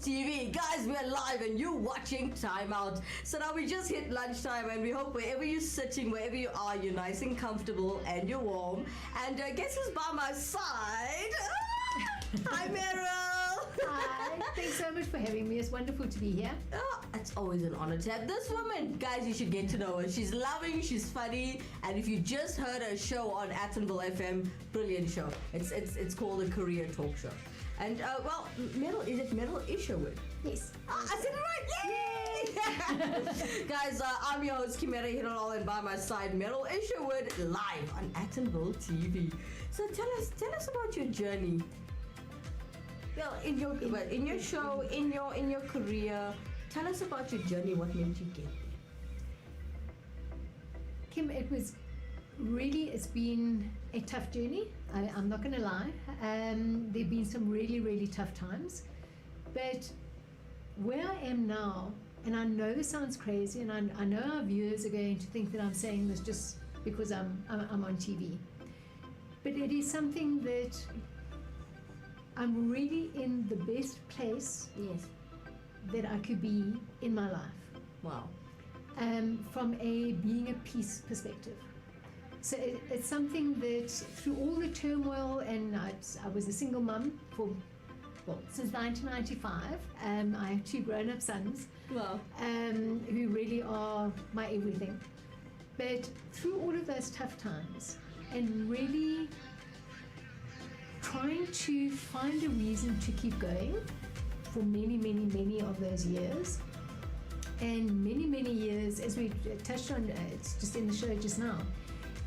TV. Guys, we're live and you're watching Timeout. So now we just hit lunchtime and we hope wherever you're sitting, wherever you are, you're nice and comfortable and you're warm. And guess who's by my side? Hi, Merrill. Hi, thanks so much for having me. It's wonderful to be here. Oh, it's always an honor to have this woman. Guys, you should get to know her. She's loving, she's funny, and if you just heard her show on Attenville FM, brilliant show. It's called a career talk show. And Merrill, is it Merrill Isherwood? Yes. I said it right! Yay! Guys, I'm your host, Kimera, Heeralal, and by my side, Merrill Isherwood, live on Attenville TV. So tell us about your journey. Well, in your show, in your career, tell us about your journey. What made you get there? Kim, it's been a tough journey. I'm not going to lie. There've been some really, really tough times. But where I am now, and I know this sounds crazy, and I know our viewers are going to think that I'm saying this just because I'm on TV. But it is something that I'm really in the best place that I could be in my life. Wow. From being a peace perspective. So it's something that through all the turmoil, and I was a single mum since 1995. I have two grown-up sons. Wow. Who really are my everything. But through all of those tough times, and really trying to find a reason to keep going for many, many, many of those years, and many, many years, as we touched on, it's just in the show just now,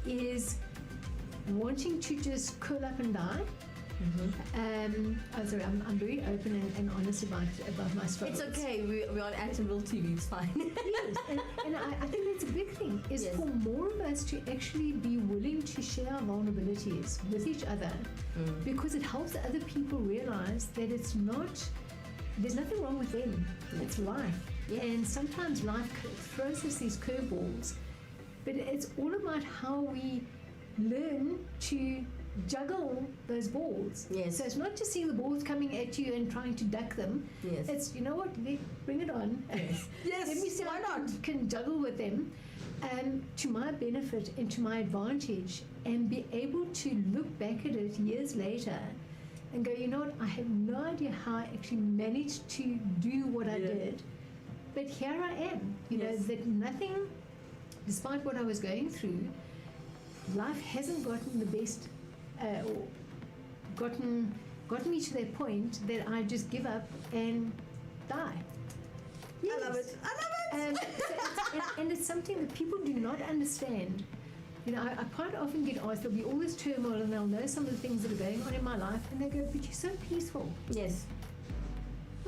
is wanting to just curl up and die. I'm very open and honest about my struggles. It's okay. We're on Attenville TV. It's fine. Yes, and I think that's a big thing, is for more of us to actually be willing to share our vulnerabilities with each other, because it helps other people realize that there's nothing wrong with them. It's life. And sometimes life throws us these curveballs, but it's all about how we learn to juggle those balls. Yes. So it's not just seeing the balls coming at you and trying to duck them. Yes. It's, you know what, bring it on. Yes. Let me see Why how I not? can juggle with them to my benefit and to my advantage, and be able to look back at it years later and go, you know what, I have no idea how I actually managed to do what I did. But here I am, you know, that nothing, despite what I was going through, life hasn't gotten the best, or gotten me to that point that I just give up and die. Yes. I love it. And it's something that people do not understand. You know, I quite often get asked, there'll be all this turmoil, and they'll know some of the things that are going on in my life, and they go, but you're so peaceful. Yes.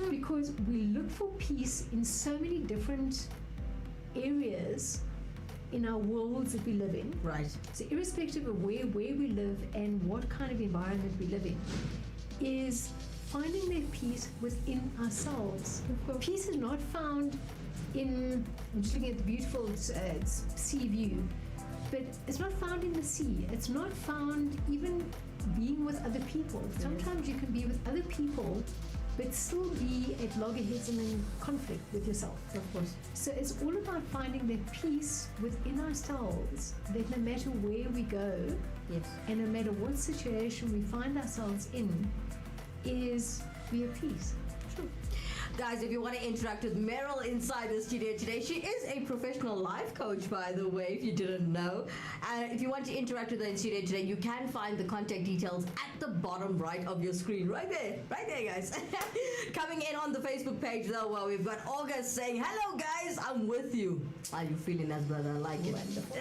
Because we look for peace in so many different areas in our worlds that we live in. Right. So irrespective of where we live and what kind of environment we live in, is finding that peace within ourselves. Peace is not found in, I'm just looking at the beautiful sea view, but it's not found in the sea. It's not found even being with other people. Sometimes you can be with other people but still be at loggerheads and in conflict with yourself. Of course. So it's all about finding that peace within ourselves, that no matter where we go, and no matter what situation we find ourselves in, is be at peace. True. Guys, if you want to interact with Merrill inside the studio today, she is a professional life coach, by the way, if you didn't know. And if you want to interact with her in studio today, you can find the contact details at the bottom right of your screen. Right there, guys. Coming in on the Facebook page, though, well, we've got August saying, hello, guys, I'm with you. How are you feeling, as brother? I like it. Wonderful.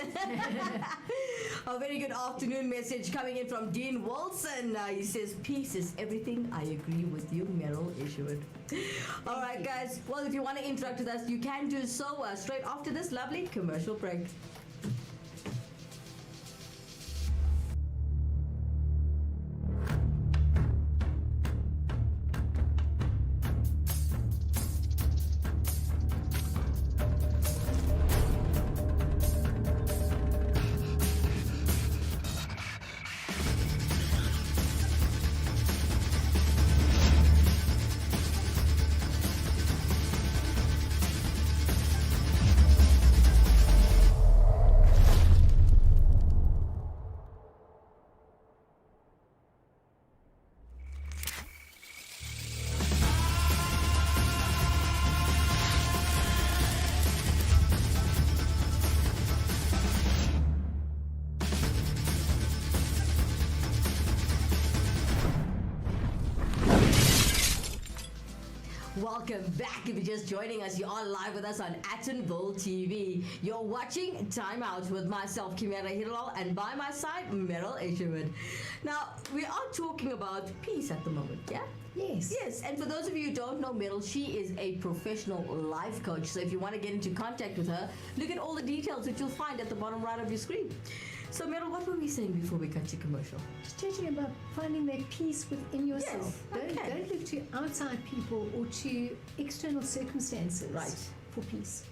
A very good afternoon message coming in from Dean Wilson. He says, peace is everything. I agree with you, Merrill Isherwood. All right, guys. Well, if you want to interact with us, you can do so straight after this lovely commercial break. welcome back. If you're just joining us, you are live with us on Attenville TV. You're watching Timeout with myself, Kimera, Heeralal, and by my side, Merrill, Isherwood. Now, we are talking about peace at the moment, yeah? Yes. Yes, and for those of you who don't know Merrill, she is a professional life coach. So if you want to get into contact with her, look at all the details that you'll find at the bottom right of your screen. So Merrill, what were we saying before we cut to commercial? Just talking about finding that peace within yourself. Yes, okay. Don't look to outside people or to external circumstances for peace.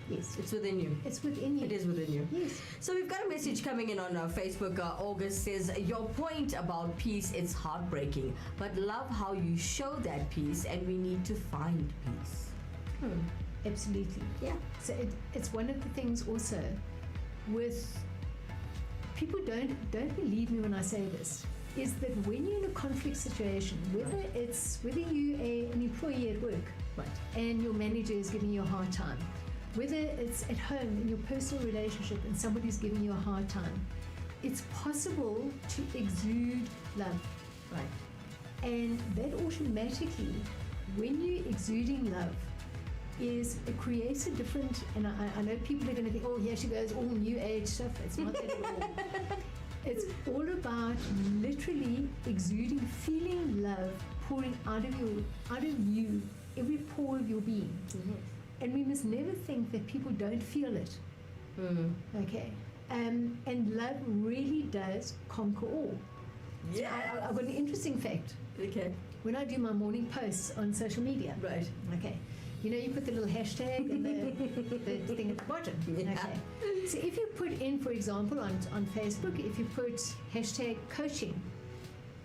Yes. It's within you. It's within you. It is within you. Yes. So we've got a message coming in on Facebook. August says, your point about peace, it's heartbreaking, but love how you show that peace, and we need to find peace. Absolutely. Yeah. So it's one of the things also with people don't believe me when I say this, is that when you're in a conflict situation, whether you an employee at work, right, and your manager is giving you a hard time, whether it's at home in your personal relationship and somebody's giving you a hard time, it's possible to exude love, right, and that automatically, when you're exuding love, it creates a different, and I know people are going to think, oh, here she goes, all new age stuff. It's not that at all. It's all about literally exuding, feeling love pouring out of you, every pore of your being. Mm-hmm. And we must never think that people don't feel it. Okay. And love really does conquer all. Yeah. So I've got an interesting fact. Okay. When I do my morning posts on social media. Right. Okay. You know, you put the little hashtag and the thing at the bottom. Yeah. Okay. So if you put in, for example, on Facebook, if you put hashtag coaching,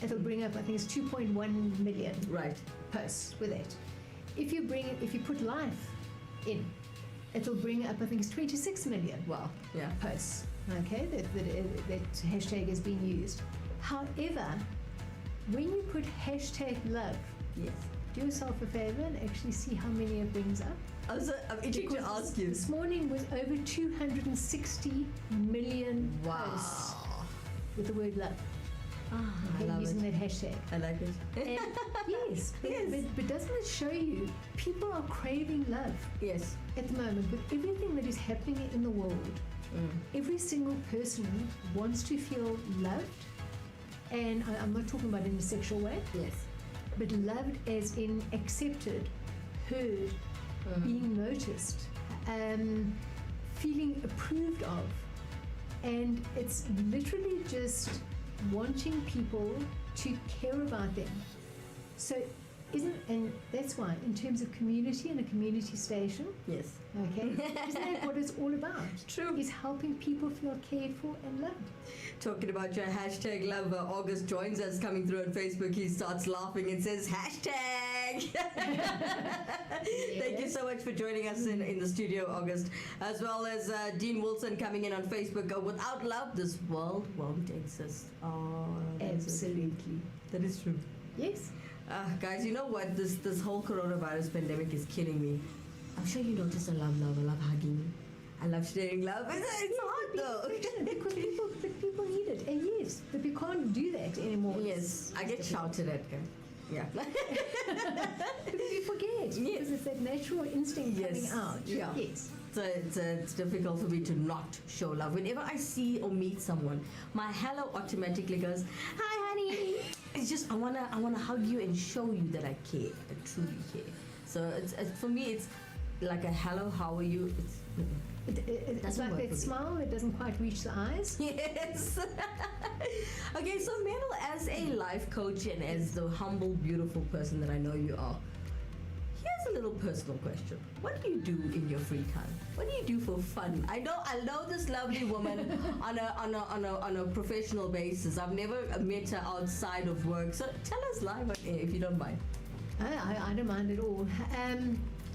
it'll bring up, I think it's 2.1 million Right. posts with it. If you put life in, it'll bring up, I think it's 26 million Wow. Yeah. posts. Okay, that hashtag is being used. However, when you put hashtag love, Yes. do yourself a favor and actually see how many it brings up. I'm itching to ask you. This morning was over 260 million posts Wow. with the word love. I love using it. that hashtag. I like it. And yes, Yes. but doesn't it show you people are craving love Yes. at the moment with everything that is happening in the world? Every single person wants to feel loved, and I'm not talking about in a sexual way, Yes. but loved as in accepted, heard, being noticed, feeling approved of. And it's literally just wanting people to care about them. So and that's why, in terms of community and a community station, Yes. okay, isn't that what it's all about? True. Is helping people feel cared for and loved. Talking about your hashtag love, August joins us coming through on Facebook. He starts laughing and says hashtag. Thank you so much for joining us in the studio, August, as well as Dean Wilson coming in on Facebook. Without love, this world won't exist. Oh, Absolutely. that is true. Yes. Guys, you know what? This whole coronavirus pandemic is killing me. I'm sure you noticed I love hugging. I love sharing love. It's hard though. Because people need it. And yes, but we can't do that anymore. Yes, I get shouted at, guys. Yeah. Because we forget. Yes. Because it's that natural instinct coming Yes. out. Yeah. Yes. So it's difficult for me to not show love. Whenever I see or meet someone, my hello automatically goes, "Hi, honey." It's just I wanna hug you and show you that I care, I truly care. So it's for me, it's like a hello, how are you? It's Doesn't like work that for me. smile that doesn't quite reach the eyes. Yes. Okay, so Merrill, as a life coach and as the humble, beautiful person that I know you are, here's a little personal question. What do you do in your free time? What do you do for fun? I know this lovely woman on a professional basis. I've never met her outside of work. So tell us live on air if you don't mind. I don't mind at all.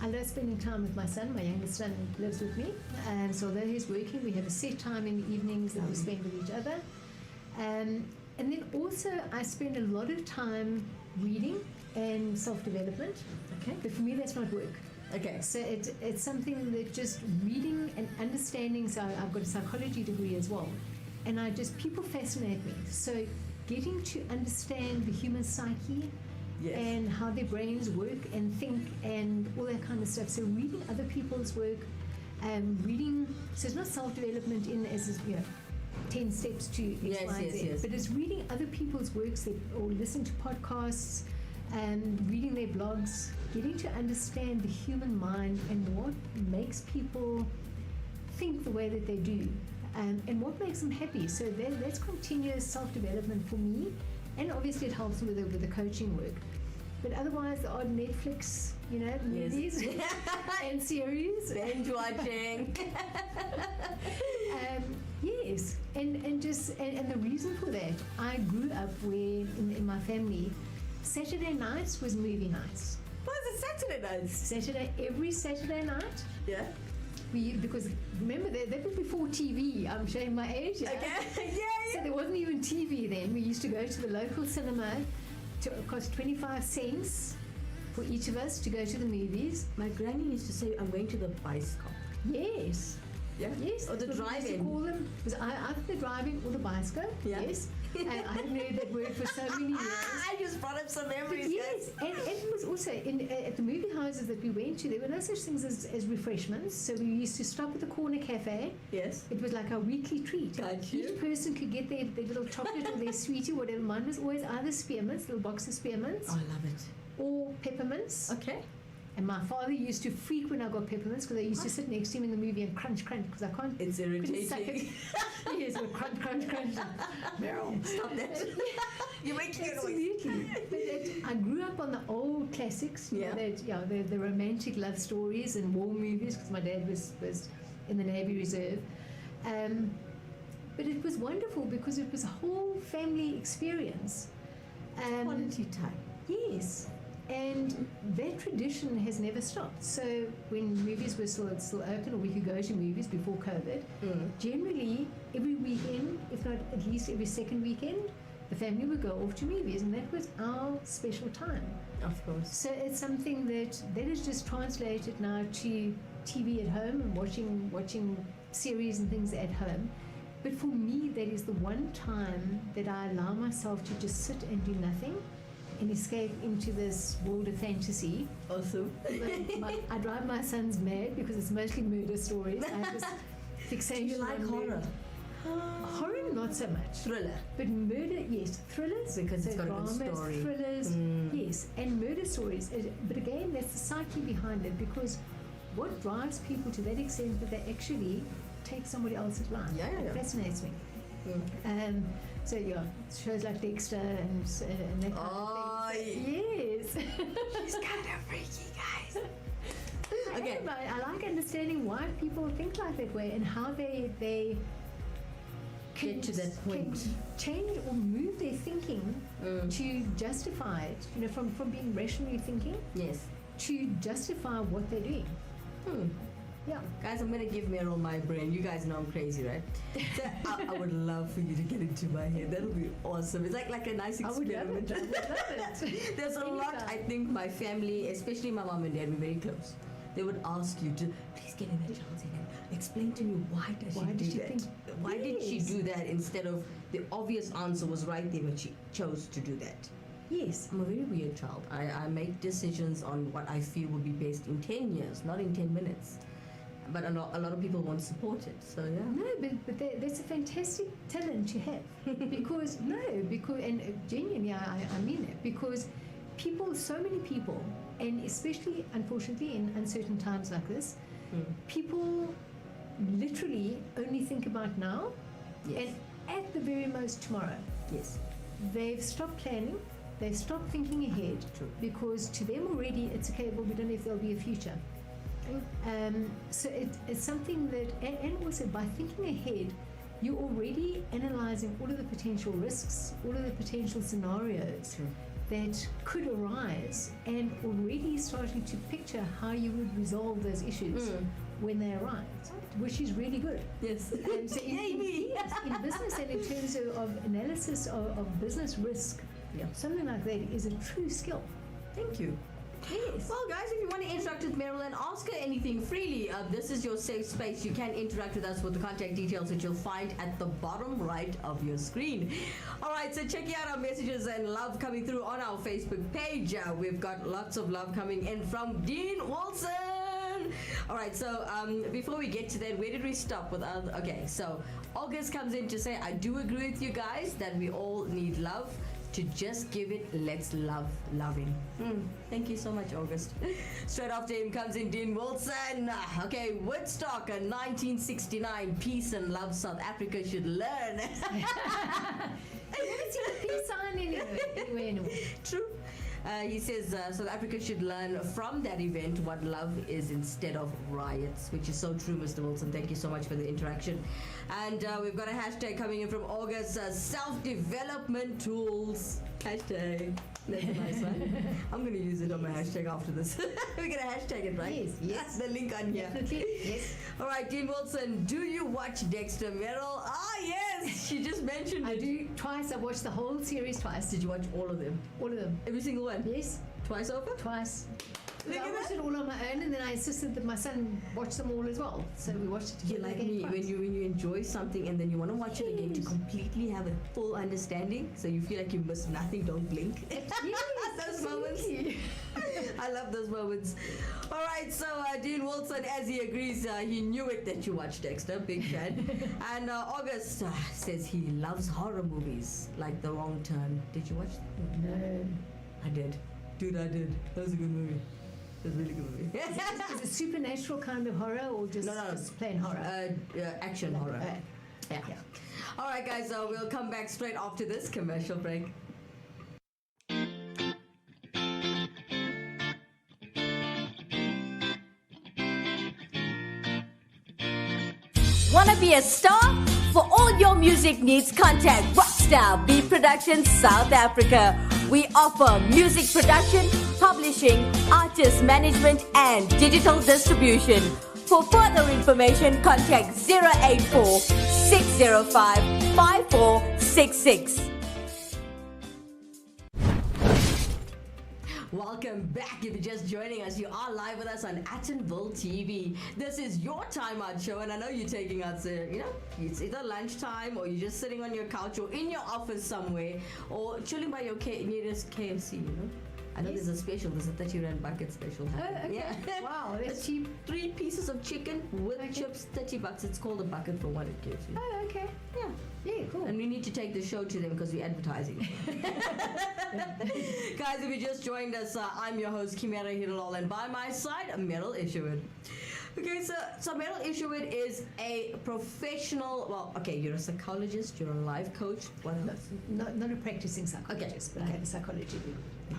I love spending time with my son. My youngest son lives with me. So although he's working, we have a set time in the evenings that we spend with each other. And then also I spend a lot of time reading and self-development. Okay. But for me, that's not work. Okay. So it's something that just reading and understanding. So I've got a psychology degree as well. And people fascinate me. So getting to understand the human psyche Yes. and how their brains work and think and all that kind of stuff. So reading other people's work, reading, so it's not self-development in as 10 steps to X, Yes, Y, yes, Z, yes. but it's reading other people's works or listening to podcasts, reading their blogs, getting to understand the human mind and what makes people think the way that they do, and what makes them happy. So that's continuous self-development for me, and obviously it helps with the coaching work. But otherwise, the odd Netflix, movies and series. Binge watching. Yes, and the reason for that, I grew up where in my family, Saturday nights was movie nights. Why is it Saturday nights? Every Saturday night. Yeah. Because remember that was before TV. I'm showing my age. Yeah? Okay. So there wasn't even TV then. We used to go to the local cinema. It cost 25 cents for each of us to go to the movies. My granny used to say, I'm going to the bicycle. Yes. Yeah. Yes. Or the that's what we used to drive-in. call them. It was either the drive-in or the bicycle. Yeah. Yes. And I haven't heard that word for so many years. I just brought up some But memories, yes, and it was also at the movie houses that we went to, there were no such things as refreshments. So we used to stop at the corner cafe. Yes. It was like our weekly treat. Got you. Each person could get their little chocolate or their sweetie, whatever. Mine was always either spearmints, little box of spearmints, Oh, I love it. or peppermints. Okay. And my father used to freak when I got peppermints because I used to sit next to him in the movie and crunch because I can't. It's couldn't suck it. irritating. Yes, but crunch. Merrill, stop that. You're making a noise. Absolutely. But I grew up on the old classics, Yeah. the romantic love stories and war movies, because my dad was in the Navy Reserve. But it was wonderful because it was a whole family experience. Quality time. Yes. And that tradition has never stopped. So when movies were still open, or we could go to movies before COVID, generally every weekend, if not at least every second weekend, the family would go off to movies, and that was our special time. Of course. So it's something that is just translated now to TV at home and watching series and things at home. But for me, that is the one time that I allow myself to just sit and do nothing and escape into this world of fantasy. Awesome. I drive my sons mad because it's mostly murder stories. I have this fixation. Do you like on horror? murder. Horror, not so much. Thriller. But murder, yes. Thrillers. Because it's so got a good dramas, story. thrillers, yes. And murder stories. But again, that's the psyche behind it, because what drives people to that extent that they actually take somebody else's life? Yeah. It fascinates me. So yeah, shows like Dexter and that kind Oh, of thing. Yes. She's kind of freaky, guys. Okay. I like understanding why people think like that way and how they can Get to that point. can change or move their thinking to justify it. From being rationally thinking Yes. to justify what they're doing. Yeah. Guys, I'm going to give Merrill my brain. You guys know I'm crazy, right? So I would love for you to get into my head. That would be awesome. It's like a nice I would experiment. love it. There's a lot, I think, my family, especially my mom and dad, we're very close. They would ask you to, please get in that child's head and explain to me why did she do that? Why did she do that instead of the obvious answer was right there, but she chose to do that? Yes. I'm a very weird child. I make decisions on what I feel will be best in 10 years, not in 10 minutes. But a lot of people won't support it, so yeah. No, but that's a fantastic talent to have. because and genuinely, I mean it, because so many people, and especially, unfortunately, in uncertain times like this, people literally only think about now, Yes. and at the very most tomorrow. Yes. They've stopped planning, they've stopped thinking ahead, True. because to them already it's okay, well, we don't know if there'll be a future. So it's something that, and also by thinking ahead, you're already analyzing all of the potential risks, all of the potential scenarios True. that could arise, and already starting to picture how you would resolve those issues when they arise, which is really good. Yes. So in business and in terms of analysis of business risk, Yeah. something like that is a true skill. Thank you. Yes. Well, guys, if you want to interact with Merrill and ask her anything freely, this is your safe space. You can interact with us with the contact details which you'll find at the bottom right of your screen. All right, so check out our messages and love coming through on our Facebook page. We've got lots of love coming in from Dean Wilson. All right, so before we get to that, where did we stop with other? Okay, so August comes in to say, I do agree with you guys that we all need love. To just give it, let's love loving. Thank you so much, August. Straight after him comes in Dean Wilson. Okay, Woodstock, 1969, peace and love South Africa should learn. I never seen a peace sign anywhere. True. He says South Africa should learn from that event what love is instead of riots, which is so true, Mr. Wilson. Thank you so much for the interaction. And we've got a hashtag coming in from August, self-development tools. Hashtag. That's a nice one. I'm going to use it on my hashtag after this. We're going to hashtag it, right? Yes, yes. The link on here. Definitely, yes. All right, Dean Wilson, do you watch Dexter, Merrill? Ah, yes. She just mentioned I it. do twice. I've watched the whole series twice. Did you watch all of them? All of them. Every single one? Yes, Twice over? twice. Look I at watched that. it all on my own, and then I insisted that my son watch them all as well. So we watched it You're together like again me, twice. when you enjoy something and then you want to watch it again to Yes. completely have a full understanding, so you feel like you missed nothing, don't blink. Yes, Those moments. absolutely. I love those moments. All right, so Dean Wilson, as he agrees, he knew it that you watched Dexter, big fan. And August says he loves horror movies, like The Wrong Turn. Did you watch that? No. I did. Dude, I did. That was a good movie. It was a really good movie. Is it supernatural kind of horror or just, No. just plain horror? Action horror. Yeah. Yeah. All right, guys, we'll come back straight after this commercial break. Wanna be a star? For all your music needs, contact Rockstar Beat Productions South Africa. We offer music production, publishing, artist management, and digital distribution. For further information, contact 084 605 5466. Welcome back. If you're just joining us, you are live with us on Attenville TV. This is your timeout show, and I know you're taking us, it's either lunchtime or you're just sitting on your couch or in your office somewhere or chilling by your nearest KFC, I know Yes. there's a special, there's a 30 Rand bucket special. Oh, okay. Yeah. Wow, that's It's cheap. 3 pieces of chicken with Okay. chips, $30. It's called a bucket for one at KFC. Oh, okay. Yeah. Yeah, cool. And we need to take the show to them because we're advertising. Guys, if you just joined us, I'm your host, Kimera Heeralal, and by my side, Merrill Isherwood. Okay, so Merrill Isherwood is a professional, you're a psychologist, you're a life coach. What else? Not a practicing psychologist, but I have a psychology degree.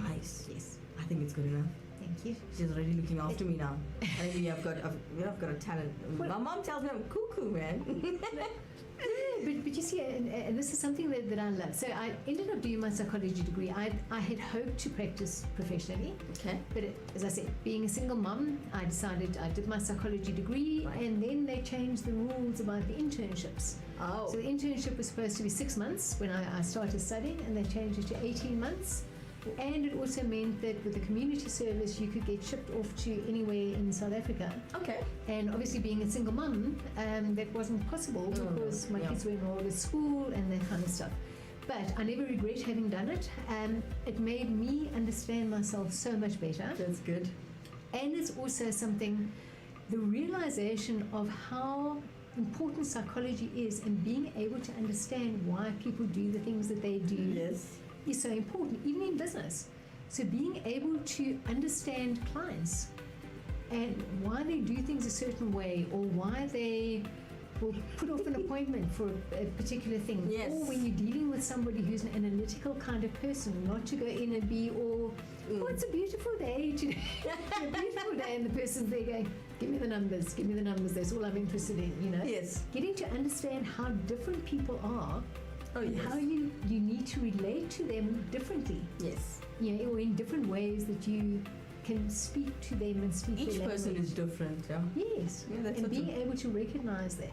Nice. Yes. I think it's good enough. Thank you. She's already looking after me now. Maybe I've got a talent. My mom tells me I'm cuckoo, man. Yeah, but you see, and this is something that I love. So I ended up doing my psychology degree. I had hoped to practice professionally, Okay. but as I said, being a single mum, I decided I did my psychology degree, Right. and then they changed the rules about the internships. Oh. So the internship was supposed to be 6 months when I started studying, and they changed it to 18 months. And it also meant that with the community service, you could get shipped off to anywhere in South Africa. Okay. And obviously, being a single mum, that wasn't possible because my yeah. kids were enrolled at school and that kind of stuff. But I never regret having done it. It made me understand myself so much better. That's good. And it's also something, the realization of how important psychology is and being able to understand why people do the things that they do Yes. is so important, even in business. So being able to understand clients and why they do things a certain way, or why they will put off an appointment for a particular thing, Yes. or when you're dealing with somebody who's an analytical kind of person, not to go in and be all, oh, it's a beautiful day today, a beautiful day, and the person's there going, give me the numbers, that's all I'm interested in, Yes. Getting to understand how different people are, Oh, and yes. how you need to relate to them differently, Yes. or in different ways that you can speak to them and speak Each their person language. is different, yeah. Yes, Yeah, that's and such a- being able to recognize that.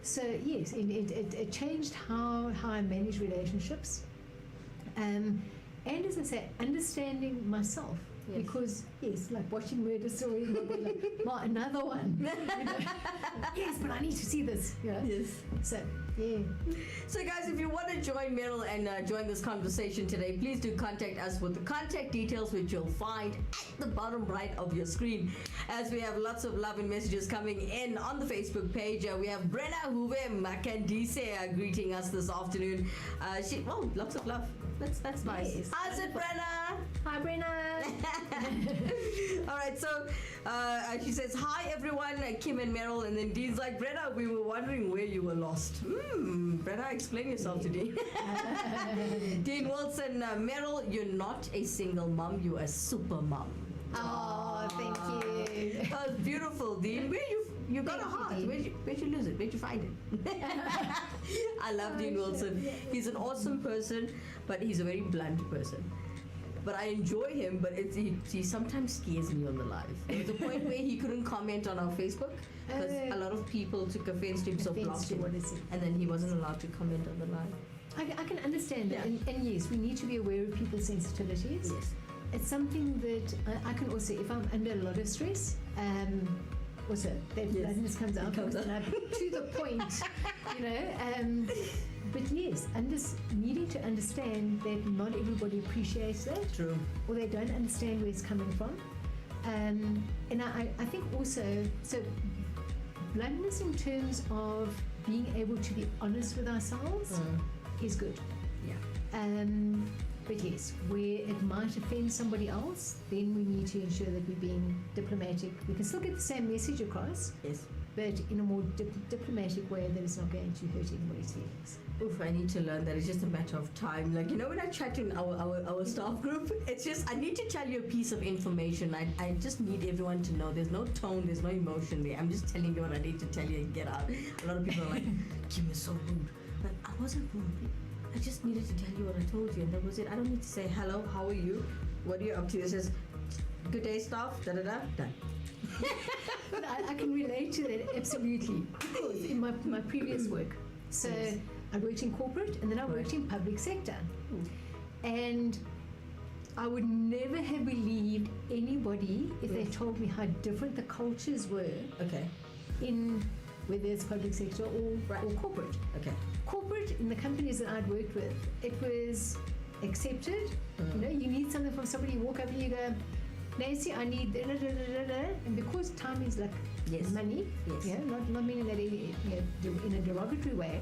So yes, it changed how I manage relationships, and as I say, understanding myself. Yes. Because, yes, like watching murder stories, and I'll be like, Ma, another one. You know? Yes, but I need to see this. Yeah. Yes. So, yeah. So guys, if you want to join Merrill and join this conversation today, please do contact us with the contact details, which you'll find at the bottom right of your screen. As we have lots of love and messages coming in on the Facebook page. We have Brenna Huve Makandise greeting us this afternoon. Lots of love. That's nice. Yes. How's it, Brenna? Hi, Brenna. All right, so she says, hi everyone, Kim and Merrill. And then Dean's like, Brenna, we were wondering where you were lost. Brenna, explain yourself today. Dean Wilson, Merrill, you're not a single mom, you're a super mom. Oh, thank you. That was beautiful, Dean. You got a heart. Where'd you lose it? Where'd you find it? I love Dean Wilson. He's an awesome person, but he's a very blunt person. But I enjoy him, but he sometimes scares me on the live. There was a point where he couldn't comment on our Facebook because a lot of people took offense to him, so blocked him. And then he wasn't allowed to comment on the live. I can understand that. And yes, we need to be aware of people's sensitivities. Yes. It's something that I can also, if I'm under a lot of stress, also that bluntness comes out. To the point, you know. But yes, needing to understand that not everybody appreciates that. True. Or they don't understand where it's coming from. And I think also, so bluntness in terms of being able to be honest with ourselves is good. Yeah. But yes, where it might offend somebody else, then we need to ensure that we're being diplomatic. We can still get the same message across, Yes. but in a more diplomatic way that is not going to hurt anybody's feelings. Oof, I need to learn that it's just a matter of time. Like, you know, when I chat in our staff group, it's just, I need to tell you a piece of information. I just need everyone to know there's no tone, there's no emotion there. I'm just telling you what I need to tell you and get out. A lot of people are like, Kim is so rude. But I wasn't rude. I just needed to tell you what I told you, and that was it. I don't need to say, hello, how are you? What are you up to? It says, good day, staff, da-da-da, done. But I can relate to that absolutely, because in my previous work, so Yes. I worked in corporate and then I worked in public sector, and I would never have believed anybody if they told me how different the cultures were Okay. in whether it's public sector or corporate. Okay. Corporate, in the companies that I'd worked with, it was accepted. You know, you need something from somebody, you walk up and you go, Nancy, I need da, da, da, da, da. And because time is like money, not meaning that in a derogatory way,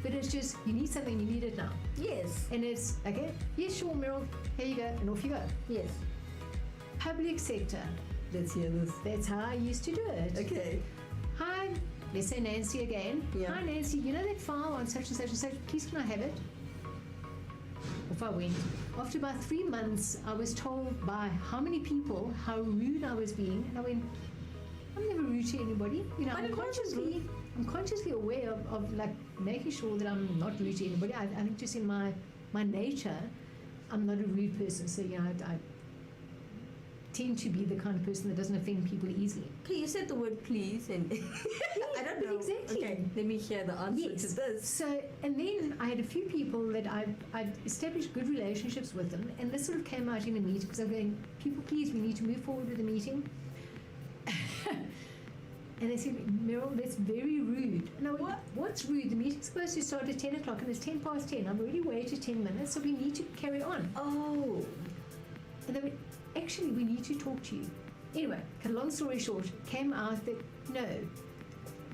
but it's just, you need something, you need it now. Yes. And it's, okay, yes, sure, Merrill, here you go, and off you go. Yes. Public sector, Let's hear this. that's how I used to do it. Okay. Hi, let's say Nancy again. Yeah. Hi Nancy, you know that file on such and such and such, please can I have it? Off I went. After about 3 months, I was told by how many people how rude I was being, and I went, I'm never rude to anybody. You know, But I'm consciously aware of like making sure that I'm not rude to anybody. I think just in my nature, I'm not a rude person, so you know, I tend to be the kind of person that doesn't offend people easily. Okay, you said the word please, and I don't know. Exactly. Okay, let me hear the answer to this. So, and then I had a few people that I'd established good relationships with them, and this sort of came out in a meeting because I'm going, people, please, we need to move forward with the meeting. And they said, Merrill, that's very rude. And I went, what's rude? The meeting's supposed to start at 10 o'clock and it's 10 past 10. I've already waited 10 minutes, so we need to carry on. Oh. And they went, actually, we need to talk to you. Anyway, cut a long story short, came out that, no.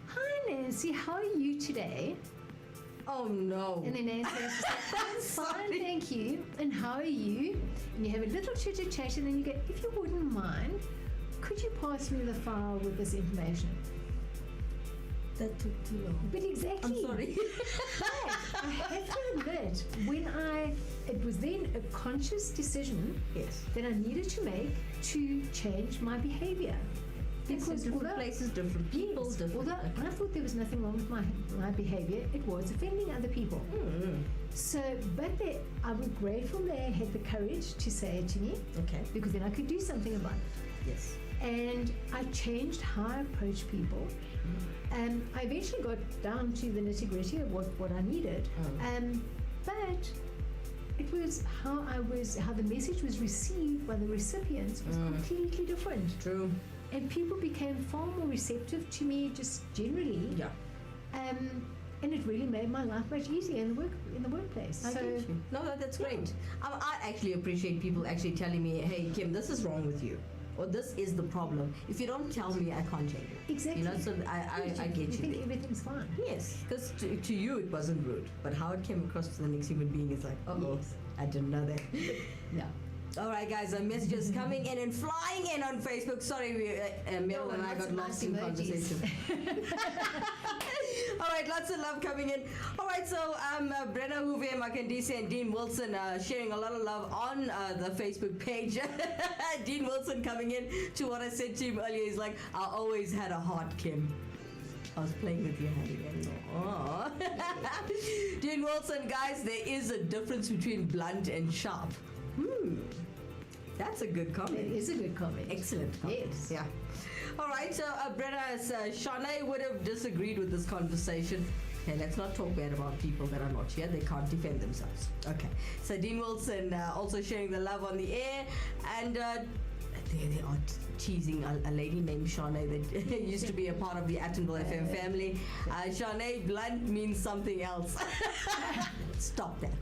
Hi, Nancy, how are you today? Oh, no. And then Nancy was just like, I'm fine, thank you. And how are you? And you have a little chit-chat, and then you go, if you wouldn't mind, could you pass me the file with this information? That took too long. But exactly. I'm sorry. But I have to admit, it was then a conscious decision that I needed to make to change my behavior. Because different places, different people, different. Although I thought there was nothing wrong with my behavior, it was offending other people. So, I was grateful they had the courage to say it to me. Okay. Because then I could do something about it. Yes. And I changed how I approach people. And I eventually got down to the nitty-gritty of what I needed. But it was how the message was received by the recipients was completely different. True. And people became far more receptive to me just generally. Yeah. And it really made my life much easier in the workplace. I get you. No, that's great. I actually appreciate people actually telling me, hey, Kim, this is wrong with you. Or this is the problem. If you don't tell me, I can't change it. Exactly. You know, so I get you you. think there. everything's fine. Yes, because to you it wasn't rude, but how it came across to the next human being is like, oh, Yes. I didn't know that. Yeah. All right, guys, our messages coming in and flying in on Facebook. Sorry, Merrill and I got lost in conversation. All right, lots of love coming in. All right, so Brenna Hoover, Makandisi, and Dean Wilson sharing a lot of love on the Facebook page. Dean Wilson coming in to what I said to him earlier. He's like, I always had a heart, Kim. I was playing with your hand again. Oh. Dean Wilson, guys, there is a difference between blunt and sharp. That's a good comment. It is a good comment. Excellent comment. Yes. Yeah. All right, so Brenna, Shanae would have disagreed with this conversation. Okay, let's not talk bad about people that are not here. They can't defend themselves. Okay. So Dean Wilson also sharing the love on the air. And they are teasing a lady named Shanae that used to be a part of the Attenville FM family. Shanae, blunt means something else. Stop that.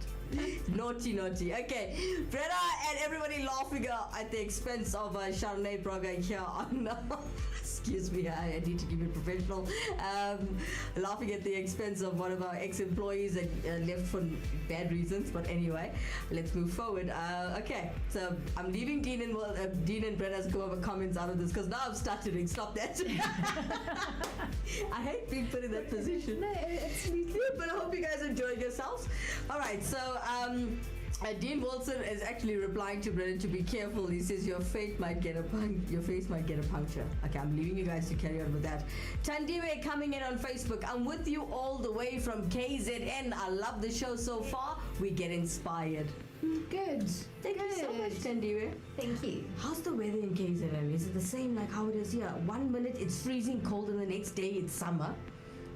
Naughty. Okay. Brenna and everybody laughing at the expense of Shanae Braga here on... excuse me, I need to keep it professional. Laughing at the expense of one of our ex-employees that left for bad reasons. But anyway, let's move forward. Okay, so I'm leaving Dean and Brenna's comments out of this because now I'm stuttering. Stop that. I hate being put in that position. No, absolutely. But I hope you guys enjoyed yourselves. All right, so Dean Wilson is actually replying to Brennan to be careful. He says your face might get a puncture. Okay, I'm leaving you guys to carry on with that. Tandiwe coming in on Facebook. I'm with you all the way from KZN. I love the show so far. We get inspired. Good. Thank you so much, Tandiwe. Thank you. How's the weather in KZN? Is it the same like how it is here? 1 minute it's freezing cold and the next day it's summer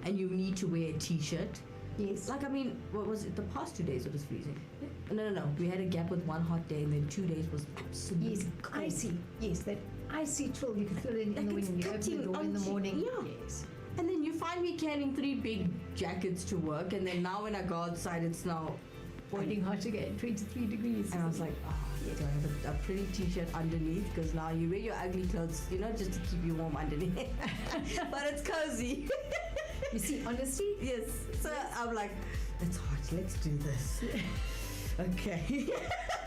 and you need to wear a t-shirt? Yes. Like, I mean, what was it? The past 2 days it was freezing. No. We had a gap with one hot day and then 2 days was absolutely Yes, cold. icy. Yes, that icy chill you can feel it Like when it's you open the cutting door in the onto- morning. yeah. Yes. And then you find me carrying 3 big jackets to work and then now when I go outside it's now... Boiling hot again, 23 degrees. And I was like, do I have a pretty t-shirt underneath? Because now you wear your ugly clothes, just to keep you warm underneath. But it's cozy. You see, honesty? Yes. So I'm like, it's hot, let's do this. Okay.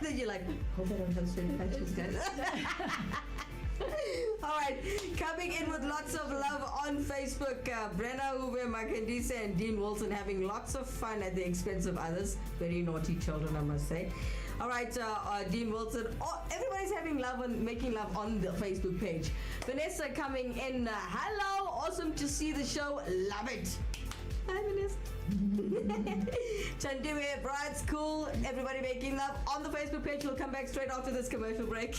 Then you're like, hope I don't have sweaty patches, guys. All right, coming in with lots of love on Facebook. Brenna Hoover, Makandisa, and Dean Wilson having lots of fun at the expense of others. Very naughty children, I must say. All right, Dean Wilson. Oh, everybody's having love and making love on the Facebook page. Vanessa coming in. Hello, awesome to see the show. Love it. Hi, Vanessa. Chandiwe, Bride's cool. Everybody making love on the Facebook page. We'll come back straight after this commercial break.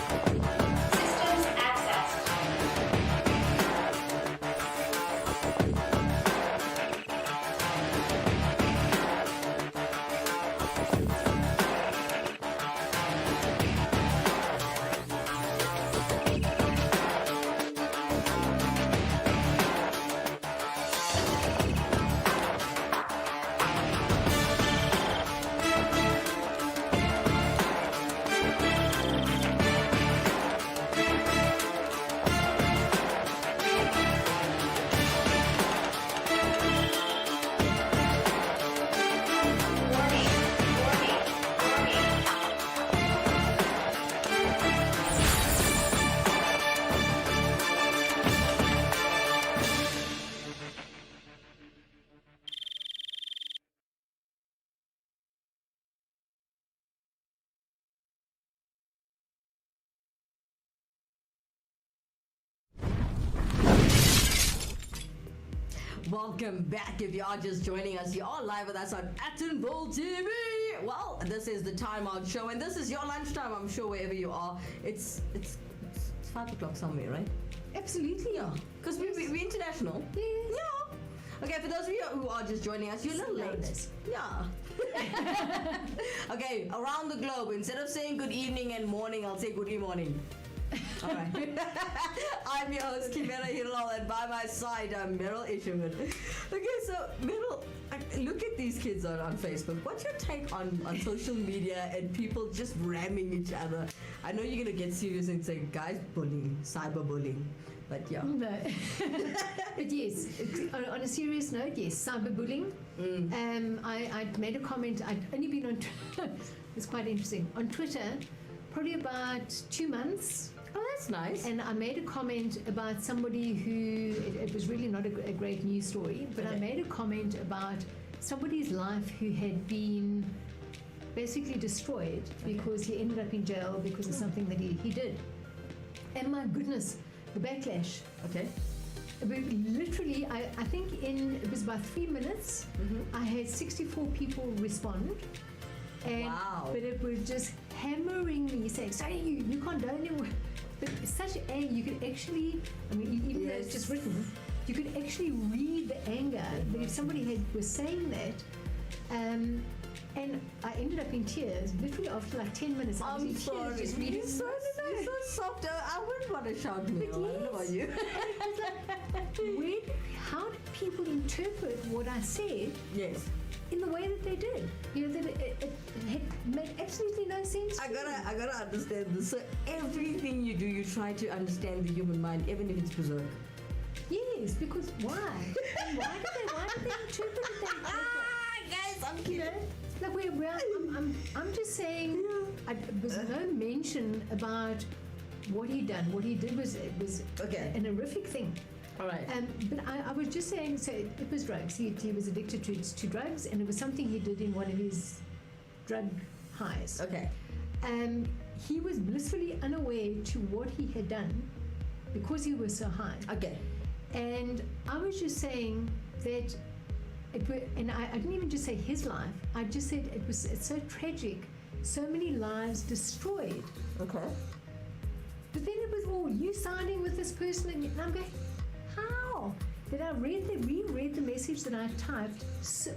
Systems access. welcome back. If you are just joining us, you are live with us on Attenville TV. Well, this is the Timeout show, and this is your lunchtime, I'm sure, wherever you are. It's 5 o'clock somewhere, right? Absolutely. Yeah, because we're international. Yes. Yeah. Okay, for those of you who are just joining us, you're a little late. Yeah. Okay, around the globe, instead of saying good evening and morning, I'll say good morning. All right. I'm your host, Kimera, Heeralal, and by my side, I'm Merrill, Isherwood. Okay, so Merrill, look at these kids on Facebook. What's your take on social media and people just ramming each other? I know you're going to get serious and say, guys, bullying, cyberbullying. But yeah. No. But yes, on a serious note, yes, cyberbullying. I made a comment. I'd only been on Twitter. It's quite interesting. On Twitter, probably about 2 months. Oh, that's nice. And I made a comment about somebody who, it was really not a great news story, but I made a comment about somebody's life who had been basically destroyed because he ended up in jail because of something that he did. And my goodness, the backlash. Okay. But literally, I think it was about 3 minutes, I had 64 people respond. And, wow. But it was just hammering me, saying, sorry, you condone it. But such anger, you could actually, I mean, even though it's just written, you could actually read the anger that if somebody was saying that. And I ended up in tears, literally after like 10 minutes. I was in tears sorry. just reading. You're so soft. I wouldn't want to shout me. But I don't know about you. How did people interpret what I said? Yes. In the way that they did, that it had made absolutely no sense. I gotta understand this. So everything you do, you try to understand the human mind, even if it's berserk. Yes, because why? why did they interpret it that way? Guys, I'm kidding. Like I'm just saying. There was no mention about what he done. What he did was an horrific thing. All right. But I was just saying, so it was drugs. He was addicted to drugs, and it was something he did in one of his drug highs. Okay. He was blissfully unaware to what he had done because he was so high. Okay. And I was just saying that, and I didn't even just say his life. I just said it's so tragic, so many lives destroyed. Okay. But then it was all you siding with this person, and I'm going, how? That I reread the message that I typed so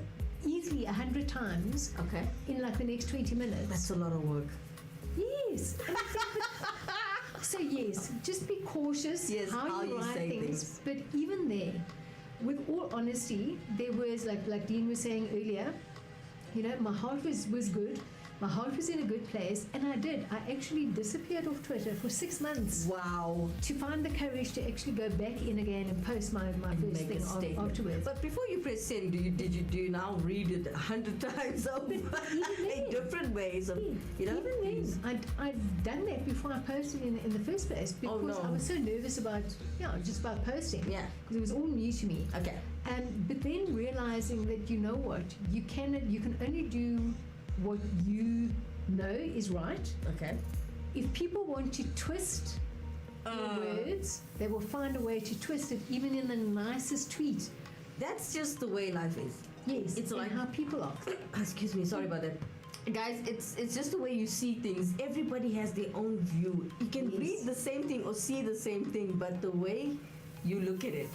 easily 100 times. Okay. In like the next 20 minutes. That's a lot of work. Yes. So yes, just be cautious how you write say things. But even there, with all honesty, there was like Dean was saying earlier, my heart was good. My heart was in a good place, and I actually disappeared off Twitter for 6 months. Wow. To find the courage to actually go back in again and post my first thing afterwards. But before you press send, do you now read it 100 times over in different ways? Even then, I'd done that before I posted in the first place because I was so nervous about posting. Yeah. Because it was all new to me. Okay. But then realizing that you can only do what you know is right. Okay. If people want to twist your words, they will find a way to twist it, even in the nicest tweet. That's just the way life is. Yes, it's like how people are. Excuse me, sorry about that. Guys, it's just the way you see things. Everybody has their own view. You can read the same thing or see the same thing, but the way you look at it,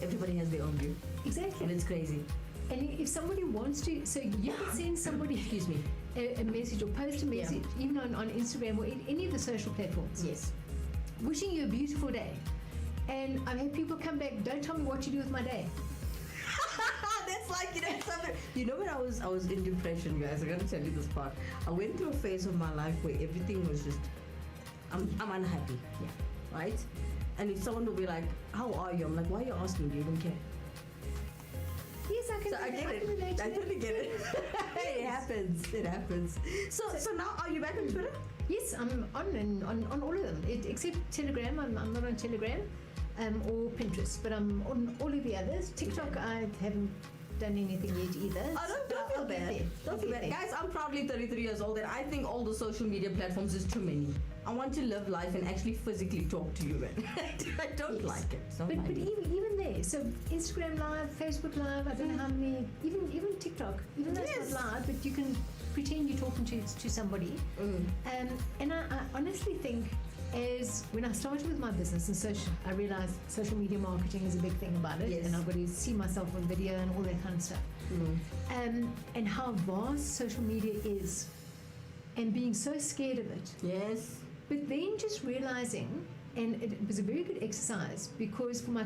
everybody has their own view. Exactly. And it's crazy. And if somebody wants to, so you can send somebody, excuse me, a message or post a message, even on Instagram or any of the social platforms. Yes. Wishing you a beautiful day. And I've had people come back, don't tell me what to do with my day. That's like, something. When I was in depression, guys, I gotta tell you this part. I went through a phase of my life where everything was just, I'm unhappy. Yeah. Right? And if someone will be like, how are you? I'm like, why are you asking? Do you even care? Yes, I can. So I get it. I totally get it. It happens. So now, are you back on Twitter? Yes, I'm on all of them, except Telegram. I'm not on Telegram, or Pinterest, but I'm on all of the others. TikTok, I haven't done anything yet either. Oh, don't feel bad. Don't feel bad. Guys, I'm proudly 33 years old, and I think all the social media platforms is too many. I want to live life and actually physically talk to you, man. I don't like it. It's not But my thing. even there, so Instagram Live, Facebook Live, I don't know how many, even TikTok, even though it's not live, but you can pretend you're talking to somebody. And I honestly think, as when I started with my business and I realized social media marketing is a big thing about it, Yes. and I've got to see myself on video and all that kind of stuff. And how vast social media is, and being so scared of it. Yes. But then just realizing, and it was a very good exercise, because for my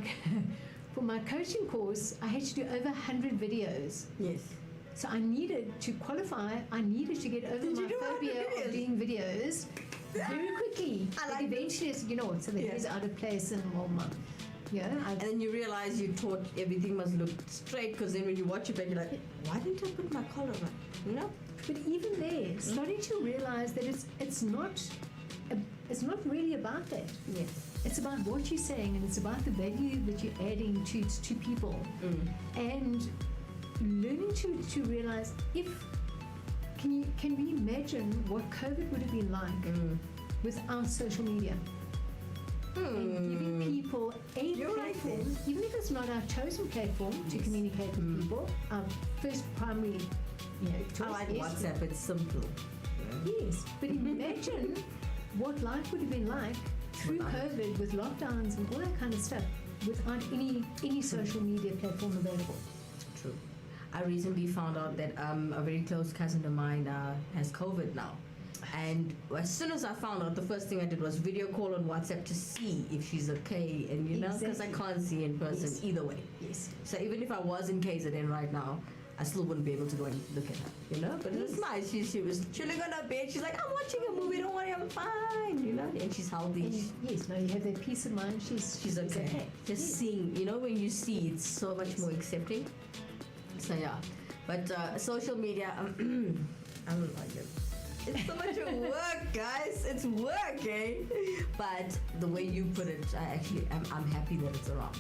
for my coaching course, I had to do over 100 videos. Yes. So I needed to qualify. I needed to get over Did my you do 100 phobia videos? of doing videos very quickly. I But like eventually, I said, you know what? So that is out of place and all my, And then you realize you thought everything must look straight, because then when you watch it back, you're like, why didn't I put my collar on? You know? But even there, starting to realize that it's not really about that. Yes. It's about what you're saying, and it's about the value that you're adding to people, and learning to realize can we imagine what COVID would have been like without social media? And giving people a You're right platform, even if it's not our chosen platform to communicate with people, our first primary, choice. I like yes, WhatsApp. It's simple. Yes, but imagine what life would have been like through COVID with lockdowns and all that kind of stuff without any social media platform available. True. I recently found out that a very close cousin of mine has COVID now. And as soon as I found out, the first thing I did was video call on WhatsApp to see if she's okay. And because I can't see in person either way. Yes. So even if I was in KZN right now, I still wouldn't be able to go and look at her, But it was nice. She was chilling on her bed. She's like, I'm watching a movie. Don't worry, I'm fine, And she's healthy. And yes, now you have that peace of mind. She's okay. Just seeing, when you see, it's so much more accepting. So yeah, but social media, I don't like it. It's so much work, guys. It's work, eh? But the way you put it, I'm happy that it's around.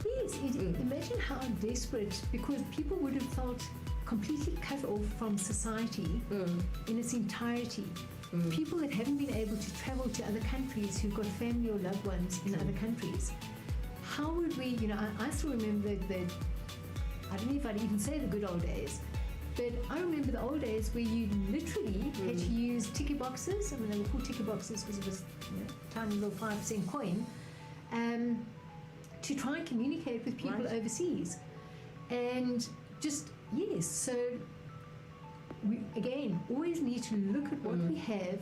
Yes, imagine how desperate, because people would have felt completely cut off from society in its entirety. People that haven't been able to travel to other countries, who've got family or loved ones in other countries. How would we, I still remember that, I don't know if I'd even say the good old days, but I remember the old days where you literally had to use ticket boxes. I mean, they were called ticket boxes because it was a tiny little 5% coin, to try and communicate with people overseas. And just, yes, so we, again, always need to look at what we have,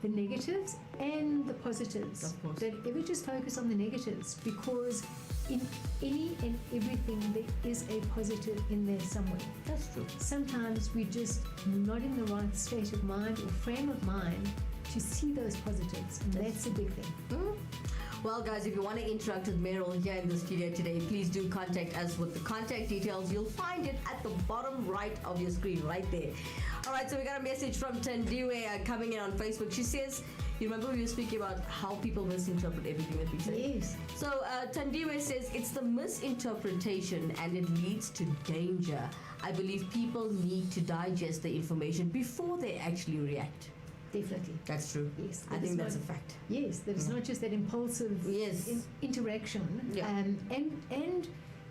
the negatives and the positives. Of course. Don't ever just focus on the negatives, because in any and everything there is a positive in there somewhere. That's true. Sometimes we're just not in the right state of mind or frame of mind to see those positives, and that's a big thing. Well, guys, if you want to interact with Merrill here in the studio today, please do contact us with the contact details. You'll find it at the bottom right of your screen, right there. All right, so we got a message from Tandiwe coming in on Facebook. She says, you remember we were speaking about how people misinterpret everything that we say? Yes. So Tandiwe says, it's the misinterpretation and it leads to danger. I believe people need to digest the information before they actually react. Definitely. That's true. Yes, I think that's a fact. Yes, that it's not just that impulsive interaction. Yeah. And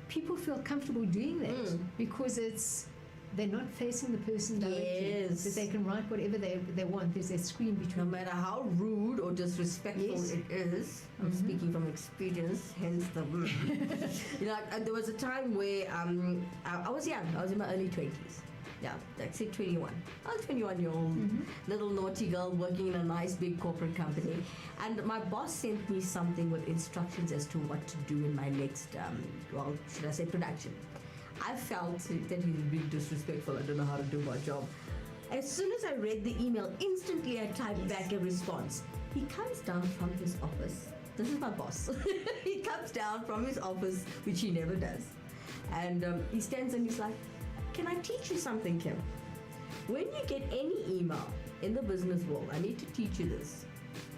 people feel comfortable doing that because they're not facing the person directly. Yes. That they can write whatever they want. There's that screen between. No matter how rude or disrespectful it is, I'm speaking from experience, hence the there was a time where I was young. I was in my early 20s. Yeah, like say 21. I was a 21-year-old little naughty girl working in a nice big corporate company. And my boss sent me something with instructions as to what to do in my next, should I say production. I felt that he was being disrespectful. I don't know how to do my job. As soon as I read the email, instantly I typed back a response. He comes down from his office. This is my boss. He comes down from his office, which he never does. And he stands and he's like, can I teach you something, Kim? When you get any email in the business world, I need to teach you this.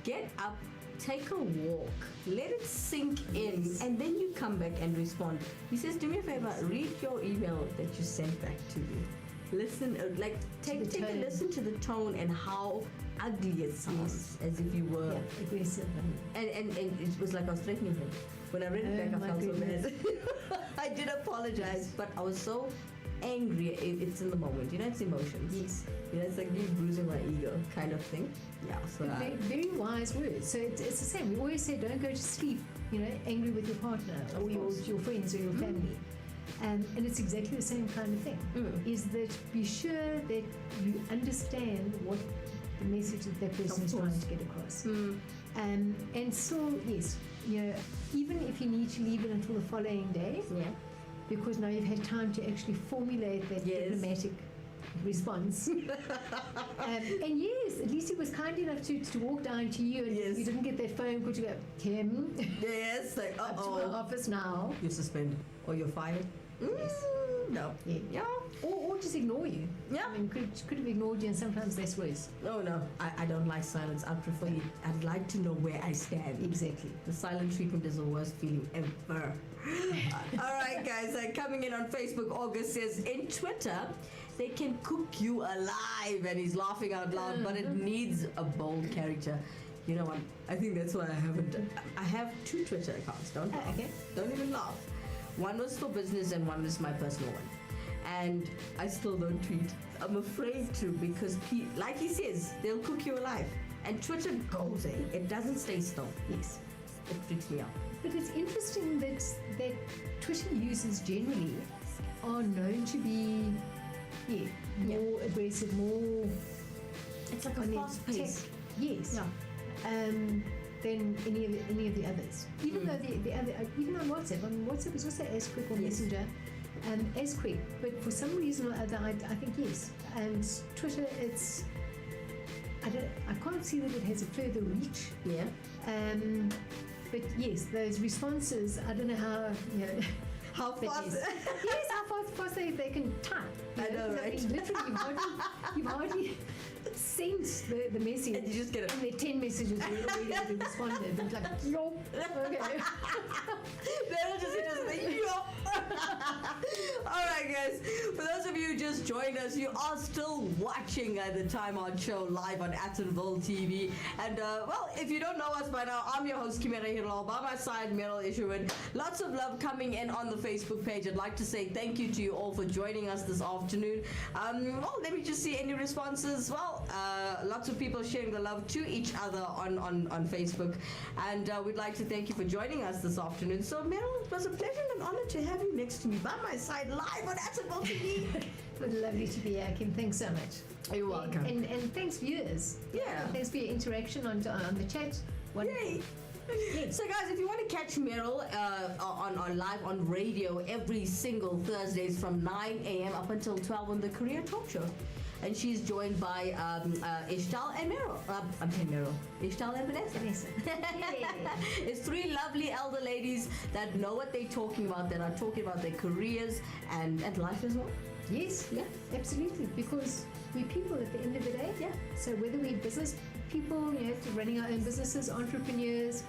Get up, take a walk, let it sink in, and then you come back and respond. He says, do me a favor, read your email that you sent back to me. Listen, take a listen to the tone and how ugly it sounds, as if you were. Yeah, aggressive. And it was like I was threatening him. When I read it back, I felt so bad. I did apologize, but I was so angry. It's in the moment, you know, it's emotions. Yes. You know, it's like you bruising my ego kind of thing. Yeah, so Very, very wise words. So it's the same. We always say don't go to sleep, you know, angry with your partner or your friends or your family. And it's exactly the same kind of thing. Is that be sure that you understand what the message that person is trying to get across. And so, yes, you know, even if you need to leave it until the following day, because now you've had time to actually formulate that diplomatic response. And yes, at least he was kind enough to walk down to you, and you didn't get that phone call to go, Kim, yes, like, up to my office now. You're suspended or you're fired. Yes. No. Yeah. Or just ignore you. Yeah. I mean, could have ignored you, and sometimes that's worse. No, I don't like silence. I prefer you. I'd like to know where I stand. Exactly. The silent treatment is the worst feeling ever. All right, guys. Coming in on Facebook, August says, in Twitter, they can cook you alive. And he's laughing out loud, but it needs a bold character. You know what? I think that's why I haven't. I have 2 Twitter accounts. Don't laugh. Okay. Don't even laugh. One was for business and one is my personal one. And I still don't tweet. I'm afraid to, because like he says, they'll cook you alive. And Twitter goes, it doesn't stay still. Yes. It freaks me out. But it's interesting that Twitter users generally are known to be more aggressive, more. It's like a fast pace. Yes. Yeah. Than any of the others. Even though the other, even on WhatsApp is also as quick, or Messenger, as quick. But for some reason or other, I think yes. And Twitter, I can't see that it has a further reach. Yeah. But yes, those responses, I don't know how, you know. How fast? Yes, how fast they can type. I know, right? I mean, literally, you've hardly sent the message. And you just get it. And there are 10 messages already responded. And it's like, yup, okay. Merrill just yup. All right, guys. For those of you who just joined us, you are still watching the Timeout Show live on Attenville TV. And, well, if you don't know us by now, I'm your host, Kimera Heeralal. By my side, Merrill Isherwood. Lots of love coming in on the Facebook page. I'd like to say thank you to you all for joining us this afternoon. Well, let me just see any responses. Well, lots of people sharing the love to each other on Facebook. And we'd like to thank you for joining us this afternoon. So, Merrill, it was a pleasure and an honor to have you next to me by my side live on Attenville TV. It was lovely to be here, Kim. Thanks so much. You're welcome. And thanks, viewers. Yeah. Thanks for your interaction on the chat. Yay. So guys, if you want to catch Merrill on live on radio every single Thursdays from 9 a.m. up until 12 on the Career Talk Show. And she's joined by Ishtal and Merrill. I'm saying Merrill. Ishtal and Vanessa. It's 3 lovely elder ladies that know what they're talking about, that are talking about their careers and life as well. Yes, yeah, absolutely. Because we're people at the end of the day. Yeah. So whether we're business people, you know, running our own businesses, entrepreneurs,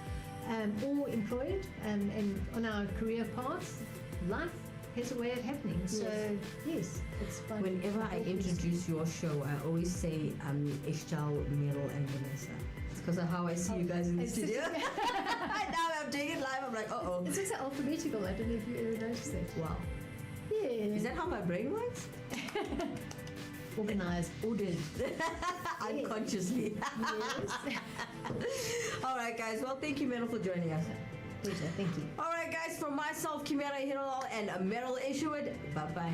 or employed, and on our career path, life has a way of happening. So yes, it's fun. Whenever I introduce your show, I always say Ishtal, Merrill, and Vanessa. It's because of how I see you guys in the studio. Now I'm doing it live. I'm like, uh-oh. It's also alphabetical. I don't know if you ever noticed that. Wow. Yeah. Is that how my brain works? Organized, ordered. Unconsciously. Yes. All right, guys. Well, thank you, Merrill, for joining us. Pleasure. Thank you. All right, guys. From myself, Kimera Heeralal, and Merrill Isherwood. Bye-bye.